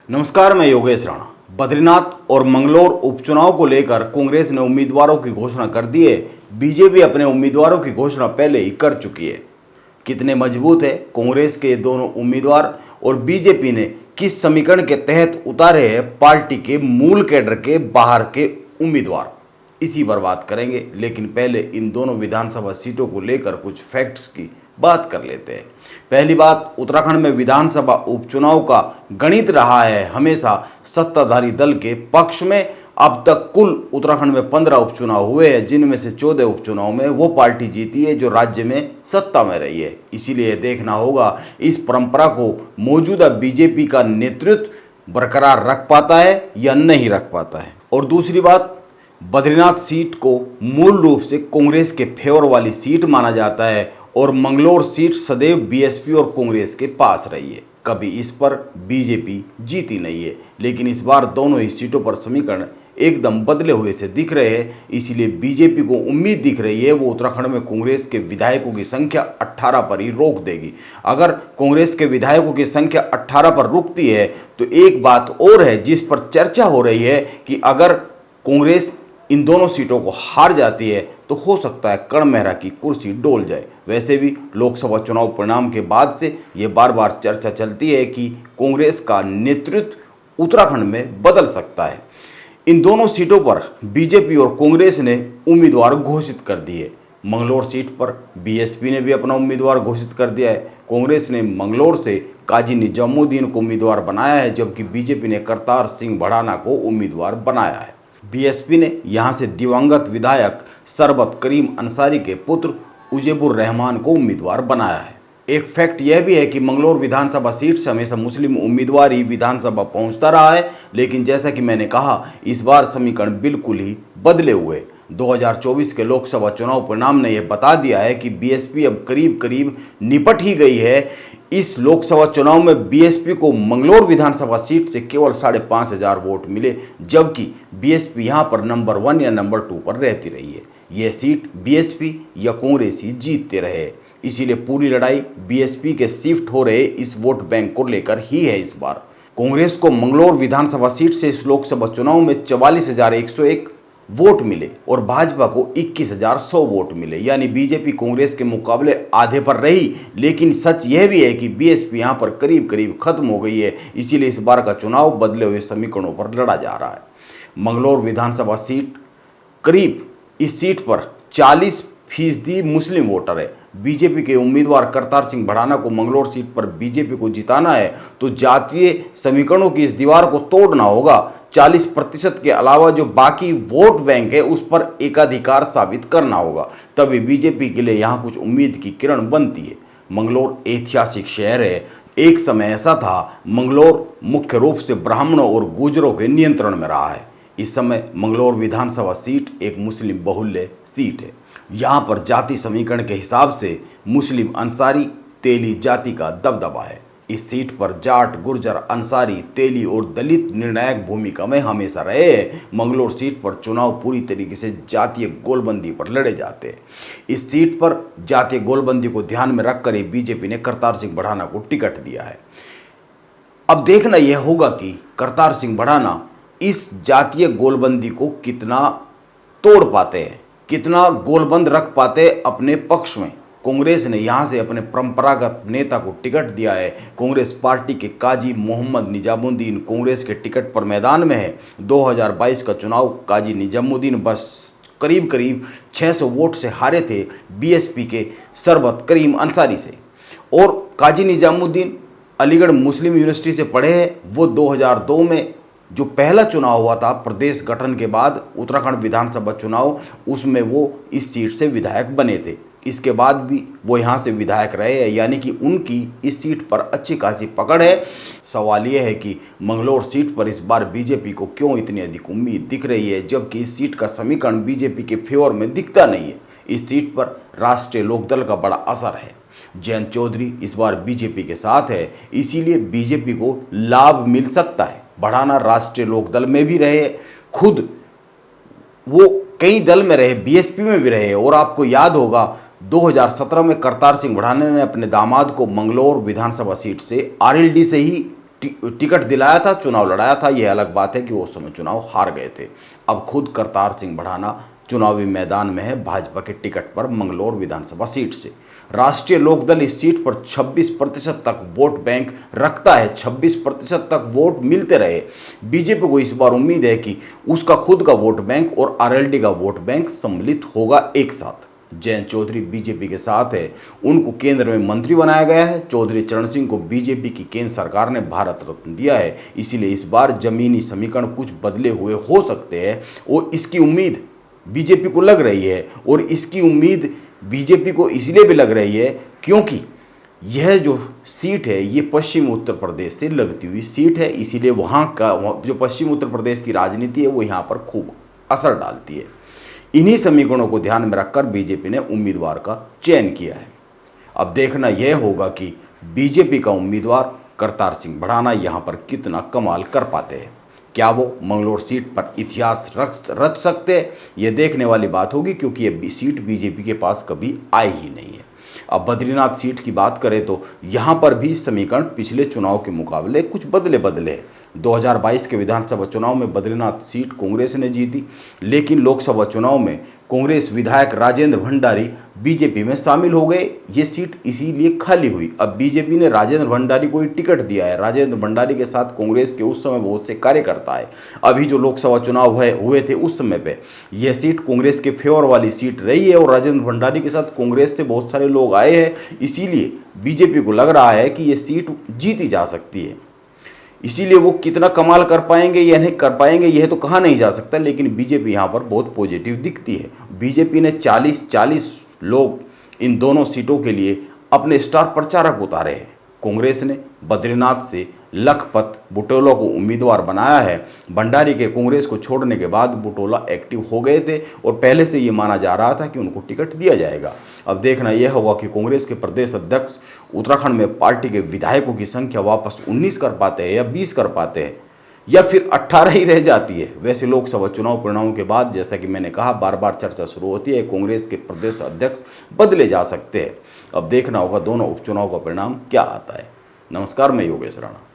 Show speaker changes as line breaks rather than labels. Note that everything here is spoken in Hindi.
नमस्कार, मैं योगेश राणा। बद्रीनाथ और मंगलौर उपचुनाव को लेकर कांग्रेस ने उम्मीदवारों की घोषणा कर दी है। बीजेपी अपने उम्मीदवारों की घोषणा पहले ही कर चुकी है। कितने मजबूत है कांग्रेस के दोनों उम्मीदवार और बीजेपी ने किस समीकरण के तहत उतारे हैं पार्टी के मूल कैडर के बाहर के उम्मीदवार, इसी पर बात करेंगे। लेकिन पहले इन दोनों विधानसभा सीटों को लेकर कुछ फैक्ट्स की बात कर लेते हैं। पहली बात, उत्तराखंड में विधानसभा उपचुनाव का गणित रहा है हमेशा सत्ताधारी दल के पक्ष में। अब तक कुल उत्तराखंड में 15 उपचुनाव हुए हैं, जिनमें से 14 उपचुनाव में वो पार्टी जीती है जो राज्य में सत्ता में रही है। इसीलिए देखना होगा इस परंपरा को मौजूदा बीजेपी का नेतृत्व बरकरार रख पाता है या नहीं रख पाता है। और दूसरी बात, बद्रीनाथ सीट को मूल रूप से कांग्रेस के फेवर वाली सीट माना जाता है और मंगलौर सीट सदैव बीएसपी और कांग्रेस के पास रही है। कभी इस पर बीजेपी जीती नहीं है, लेकिन इस बार दोनों ही सीटों पर समीकरण एकदम बदले हुए से दिख रहे हैं। इसीलिए बीजेपी को उम्मीद दिख रही है वो उत्तराखंड में कांग्रेस के विधायकों की संख्या 18 पर ही रोक देगी। अगर कांग्रेस के विधायकों की संख्या 18 पर रुकती है तो एक बात और है जिस पर चर्चा हो रही है कि अगर कांग्रेस इन दोनों सीटों को हार जाती है तो हो सकता है कर्ण मेहरा की कुर्सी डोल जाए। वैसे भी लोकसभा चुनाव परिणाम के बाद से ये बार बार चर्चा चलती है कि कांग्रेस का नेतृत्व उत्तराखंड में बदल सकता है। इन दोनों सीटों पर बीजेपी और कांग्रेस ने उम्मीदवार घोषित कर दिए। मंगलौर सीट पर बीएसपी ने भी अपना उम्मीदवार घोषित कर दिया है। कांग्रेस ने मंगलौर से काजी निजामुद्दीन को उम्मीदवार बनाया है, जबकि बीजेपी ने करतार सिंह भड़ाना को उम्मीदवार बनाया है। बीएसपी ने यहां से दिवंगत विधायक सरबत करीम अंसारी के पुत्र उजेबुर रहमान को उम्मीदवार बनाया है। एक फैक्ट यह भी है कि मंगलौर विधानसभा सीट से हमेशा मुस्लिम उम्मीदवार ही विधानसभा पहुंचता रहा है, लेकिन जैसा कि मैंने कहा इस बार समीकरण बिल्कुल ही बदले हुए। 2024 के लोकसभा चुनाव परिणाम ने यह बता दिया है कि बीएसपी अब करीब करीब निपट ही गई है। इस लोकसभा चुनाव में बीएसपी को मंगलौर विधानसभा सीट से केवल 5,500 वोट मिले, जबकि बीएसपी यहां पर नंबर 1 या नंबर 2 पर रहती रही है। यह सीट बीएसपी या कांग्रेस ही जीतते रहे। इसीलिए पूरी लड़ाई बीएसपी के शिफ्ट हो रहे इस वोट बैंक को लेकर ही है। इस बार कांग्रेस को मंगलौर विधानसभा सीट से इस लोकसभा चुनाव में 44,101 वोट मिले और भाजपा को 21,100 वोट मिले, यानी बीजेपी कांग्रेस के मुकाबले आधे पर रही। लेकिन सच यह भी है कि बीएसपी यहां पर करीब करीब खत्म हो गई है। इसीलिए इस बार का चुनाव बदले हुए समीकरणों पर लड़ा जा रहा है। मंगलौर विधानसभा सीट करीब इस सीट पर 40% मुस्लिम वोटर है। बीजेपी के उम्मीदवार करतार सिंह भड़ाना को मंगलौर सीट पर बीजेपी को जिताना है तो जातीय समीकरणों की इस दीवार को तोड़ना होगा। 40% के अलावा जो बाकी वोट बैंक है उस पर एकाधिकार साबित करना होगा, तभी बीजेपी के लिए यहां कुछ उम्मीद की किरण बनती है। मंगलौर ऐतिहासिक शहर है। एक समय ऐसा था मंगलौर मुख्य रूप से ब्राह्मणों और गुर्जरों के नियंत्रण में रहा है। इस समय मंगलौर विधानसभा सीट एक मुस्लिम बहुल्य सीट है। यहाँ पर जाति समीकरण के हिसाब से मुस्लिम अंसारी तेली जाति का दबदबा है। इस सीट पर जाट, गुर्जर, अंसारी, तेली और दलित निर्णायक भूमिका में हमेशा रहे हैं। मंगलौर सीट पर चुनाव पूरी तरीके से जातीय गोलबंदी पर लड़े जाते हैं। इस सीट पर जातीय गोलबंदी को ध्यान में रखकर ही बीजेपी ने करतार सिंह भड़ाना को टिकट दिया है। अब देखना यह होगा कि करतार सिंह भड़ाना इस जातीय गोलबंदी को कितना तोड़ पाते हैं, कितना गोलबंद रख पाते अपने पक्ष में। कांग्रेस ने यहां से अपने परंपरागत नेता को टिकट दिया है। कांग्रेस पार्टी के काजी मोहम्मद निजामुद्दीन कांग्रेस के टिकट पर मैदान में है। 2022 का चुनाव काजी निजामुद्दीन बस करीब करीब 600 वोट से हारे थे बीएसपी के सरबत करीम अंसारी से। और काजी निजामुद्दीन अलीगढ़ मुस्लिम यूनिवर्सिटी से पढ़े हैं। वो 2002 में जो पहला चुनाव हुआ था प्रदेश गठन के बाद उत्तराखंड विधानसभा चुनाव, उसमें वो इस सीट से विधायक बने थे। इसके बाद भी वो यहाँ से विधायक रहे हैं, यानी कि उनकी इस सीट पर अच्छी खासी पकड़ है। सवाल ये है कि मंगलौर सीट पर इस बार बीजेपी को क्यों इतनी अधिक उम्मीद दिख रही है, जबकि इस सीट का समीकरण बीजेपी के फेवर में दिखता नहीं है। इस सीट पर राष्ट्रीय लोकदल का बड़ा असर है। जयंत चौधरी इस बार बीजेपी के साथ है, इसीलिए बीजेपी को लाभ मिल सकता है। भड़ाना राष्ट्रीय लोकदल में भी रहे, खुद वो कई दल में रहे, बीएसपी में भी रहे। और आपको याद होगा 2017 में करतार सिंह भड़ाना ने अपने दामाद को मंगलौर विधानसभा सीट से आरएलडी से ही टिकट दिलाया था, चुनाव लड़ाया था। यह अलग बात है कि वो उस समय चुनाव हार गए थे। अब खुद करतार सिंह भड़ाना चुनावी मैदान में है भाजपा के टिकट पर मंगलौर विधानसभा सीट से। राष्ट्रीय लोकदल इस सीट पर 26% तक वोट बैंक रखता है। 26% तक वोट मिलते रहे। बीजेपी को इस बार उम्मीद है कि उसका खुद का वोट बैंक और आरएलडी का वोट बैंक सम्मिलित होगा एक साथ। जयंत चौधरी बीजेपी के साथ है, उनको केंद्र में मंत्री बनाया गया है। चौधरी चरण सिंह को बीजेपी की केंद्र सरकार ने भारत रत्न दिया है, इसीलिए इस बार जमीनी समीकरण कुछ बदले हुए हो सकते हैं और इसकी उम्मीद बीजेपी को लग रही है। और इसकी उम्मीद बीजेपी को इसलिए भी लग रही है क्योंकि यह जो सीट है ये पश्चिम उत्तर प्रदेश से लगती हुई सीट है, इसीलिए वहाँ का जो पश्चिम उत्तर प्रदेश की राजनीति है वो यहाँ पर खूब असर डालती है। इन्हीं समीकरणों को ध्यान में रखकर बीजेपी ने उम्मीदवार का चयन किया है। अब देखना यह होगा कि बीजेपी का उम्मीदवार करतार सिंह भड़ाना यहाँ पर कितना कमाल कर पाते हैं। क्या वो मंगलौर सीट पर इतिहास रच सकते हैं, ये देखने वाली बात होगी, क्योंकि ये सीट बीजेपी के पास कभी आई ही नहीं है। अब बद्रीनाथ सीट की बात करें तो यहाँ पर भी समीकरण पिछले चुनाव के मुकाबले कुछ बदले हैं। 2022 के विधानसभा चुनाव में बद्रीनाथ सीट कांग्रेस ने जीती, लेकिन लोकसभा चुनाव में कांग्रेस विधायक राजेंद्र भंडारी बीजेपी में शामिल हो गए। ये सीट इसीलिए खाली हुई। अब बीजेपी ने राजेंद्र भंडारी को ही टिकट दिया है। राजेंद्र भंडारी के साथ कांग्रेस के उस समय बहुत से कार्यकर्ता है। अभी जो लोकसभा चुनाव हुए थे उस समय पे यह सीट कांग्रेस के फेवर वाली सीट रही है और राजेंद्र भंडारी के साथ कांग्रेस से बहुत सारे लोग आए हैं। इसीलिए बीजेपी को लग रहा है कि ये सीट जीती जा सकती है। इसीलिए वो कितना कमाल कर पाएंगे या नहीं कर पाएंगे यह तो कहा नहीं जा सकता, लेकिन बीजेपी यहाँ पर बहुत पॉजिटिव दिखती है। बीजेपी ने 40 लोग इन दोनों सीटों के लिए अपने स्टार प्रचारक उतारे हैं। कांग्रेस ने बद्रीनाथ से लखपत बुटोला को उम्मीदवार बनाया है। भंडारी के कांग्रेस को छोड़ने के बाद बुटोला एक्टिव हो गए थे और पहले से ये माना जा रहा था कि उनको टिकट दिया जाएगा। अब देखना यह होगा कि कांग्रेस के प्रदेश अध्यक्ष उत्तराखंड में पार्टी के विधायकों की संख्या वापस 19 कर पाते हैं या 20 कर पाते हैं या फिर 18 ही रह जाती है। वैसे लोकसभा चुनाव परिणामों के बाद जैसा कि मैंने कहा बार बार चर्चा शुरू होती है, कांग्रेस के प्रदेश अध्यक्ष बदले जा सकते हैं। अब देखना होगा दोनों उपचुनाव का परिणाम क्या आता है। नमस्कार, मैं योगेश राणा।